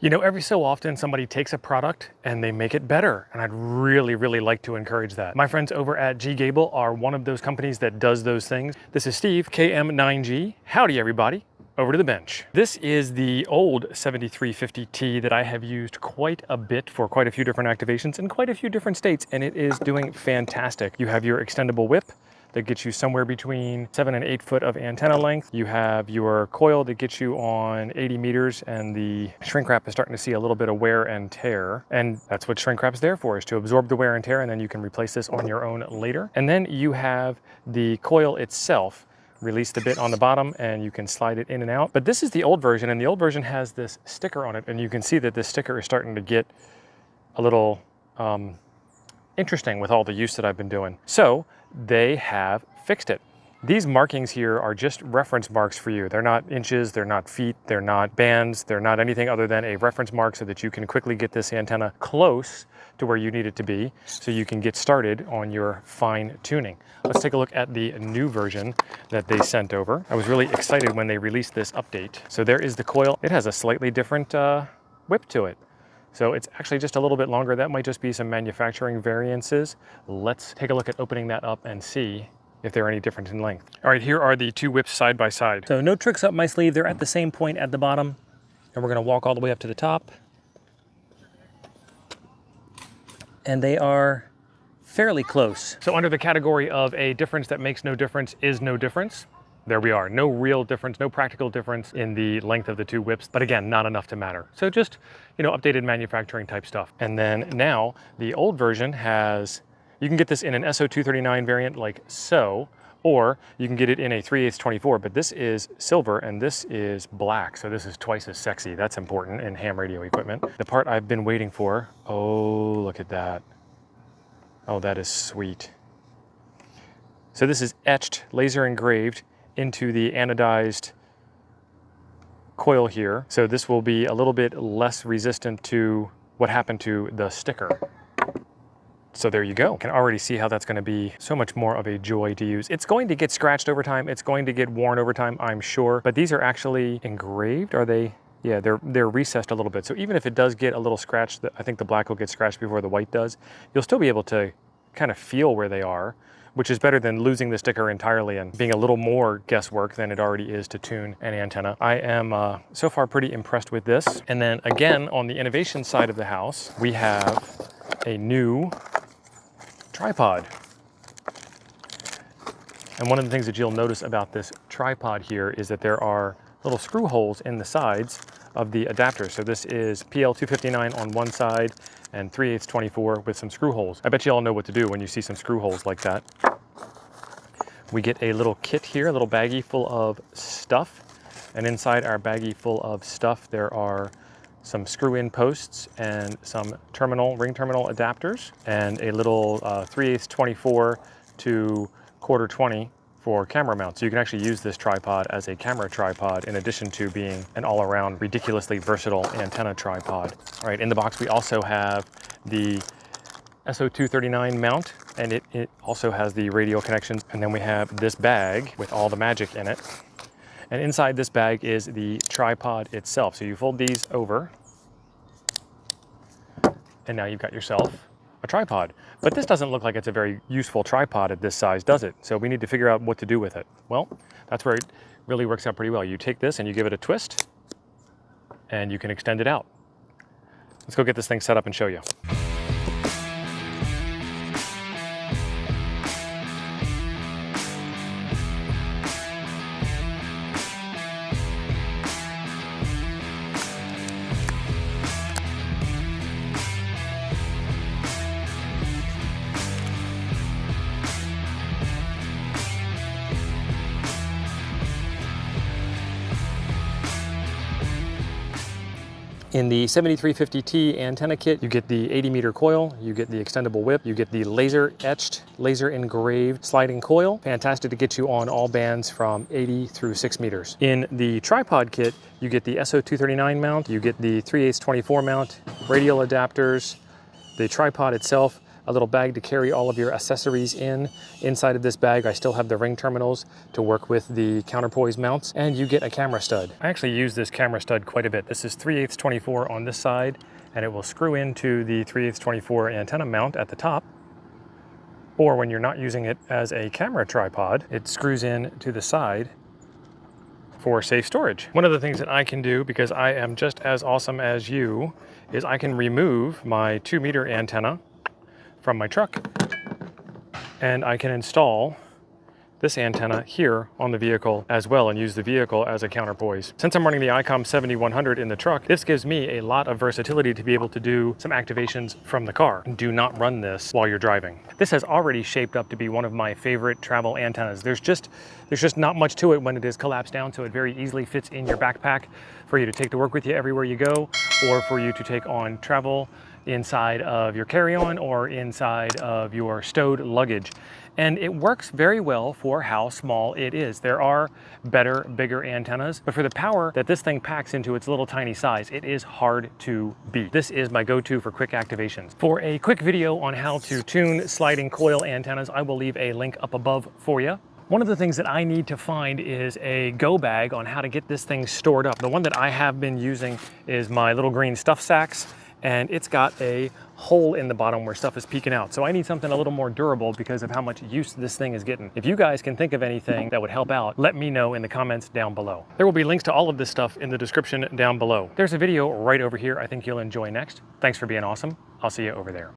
You know, every so often somebody takes a product and they make it better, and I'd really like to encourage that. My friends over at Gabil are one of those companies that does those things. This is Steve, KM9G. Howdy everybody, over to the bench. This is the old 7350T that I have used quite a bit for quite a few different activations in quite a few different states, and it is doing fantastic. You have your extendable whip that gets you somewhere between 7 and 8 foot of antenna length. You have your coil that gets you on 80 meters, and the shrink wrap is starting to see a little bit of wear and tear. And that's what shrink wrap is there for, is to absorb the wear and tear, and then you can replace this on your own later. And then you have the coil itself. Release the bit on the bottom and you can slide it in and out. But this is the old version, and the old version has this sticker on it, and you can see that this sticker is starting to get a little interesting with all the use that I've been doing. So they have fixed it. These markings here are just reference marks for you. They're not inches, they're not feet, they're not bands, they're not anything other than a reference mark so that you can quickly get this antenna close to where you need it to be so you can get started on your fine tuning. Let's take a look at the new version that they sent over. I was really excited when they released this update. So there is the coil. It has a slightly different whip to it. So it's actually just a little bit longer. That might just be some manufacturing variances. Let's take a look at opening that up and see if there are any difference in length. All right, here are the two whips side by side. So no tricks up my sleeve. They're at the same point at the bottom, and we're gonna walk all the way up to the top. And they are fairly close. So under the category of a difference that makes no difference is no difference, there we are. No real difference, no practical difference in the length of the two whips, but again, not enough to matter. So just, you know, updated manufacturing type stuff. And then now the old version has, you can get this in an SO239 variant like so, or you can get it in a 3/8 24, but this is silver and this is black. So this is twice as sexy. That's important in ham radio equipment. The part I've been waiting for, oh, look at that. Oh, that is sweet. So this is etched, laser engraved into the anodized coil here. So this will be a little bit less resistant to what happened to the sticker. So there you go. You can already see how that's going to be so much more of a joy to use. It's going to get scratched over time. It's going to get worn over time, I'm sure. But these are actually engraved. Are they? Yeah, they're recessed a little bit. So even if it does get a little scratched, I think the black will get scratched before the white does, you'll still be able to kind of feel where they are, which is better than losing the sticker entirely and being a little more guesswork than it already is to tune an antenna. I am so far pretty impressed with this. And then again, on the innovation side of the house, we have a new tripod. And one of the things that you'll notice about this tripod here is that there are little screw holes in the sides of the adapter. So this is PL259 on one side and 3/8 24 with some screw holes. I bet you all know what to do when you see some screw holes like that. We get a little kit here, a little baggie full of stuff. And inside our baggie full of stuff, there are some screw-in posts and some ring terminal adapters, and a little 3/8 24 to 1/4 20 for camera mount. So you can actually use this tripod as a camera tripod in addition to being an all-around ridiculously versatile antenna tripod. All right, in the box we also have the SO239 mount, and it also has the radio connections. And then we have this bag with all the magic in it. And inside this bag is the tripod itself. So you fold these over, and now you've got yourself a tripod. But this doesn't look like it's a very useful tripod at this size, does it? So we need to figure out what to do with it. Well, that's where it really works out pretty well. You take this and you give it a twist, and you can extend it out. Let's go get this thing set up and show you. In the 7350T antenna kit, you get the 80 meter coil, you get the extendable whip, you get the laser etched, laser engraved sliding coil. Fantastic to get you on all bands from 80 through 6 meters. In the tripod kit, you get the SO239 mount, you get the 3/8 24 mount, radial adapters, the tripod itself, a little bag to carry all of your accessories in. Inside of this bag, I still have the ring terminals to work with the counterpoise mounts, and you get a camera stud. I actually use this camera stud quite a bit. This is 3/8 24 on this side, and it will screw into the 3/8 24 antenna mount at the top. Or when you're not using it as a camera tripod, it screws in to the side for safe storage. One of the things that I can do, because I am just as awesome as you, is I can remove my 2-meter antenna from my truck, and I can install this antenna here on the vehicle as well and use the vehicle as a counterpoise. Since I'm running the ICOM 7100 in the truck, this gives me a lot of versatility to be able to do some activations from the car. Do not run this while you're driving. This has already shaped up to be one of my favorite travel antennas. There's just not much to it when it is collapsed down, so it very easily fits in your backpack for you to take to work with you everywhere you go, or for you to take on travel inside of your carry-on or inside of your stowed luggage. And it works very well for how small it is. There are better, bigger antennas, but for the power that this thing packs into its little tiny size, it is hard to beat. This is my go-to for quick activations. For a quick video on how to tune sliding coil antennas, I will leave a link up above for you. One of the things that I need to find is a go bag on how to get this thing stored up. The one that I have been using is my little green stuff sacks, and it's got a hole in the bottom where stuff is peeking out. So I need something a little more durable because of how much use this thing is getting. If you guys can think of anything that would help out, let me know in the comments down below. There will be links to all of this stuff in the description down below. There's a video right over here I think you'll enjoy next. Thanks for being awesome. I'll see you over there.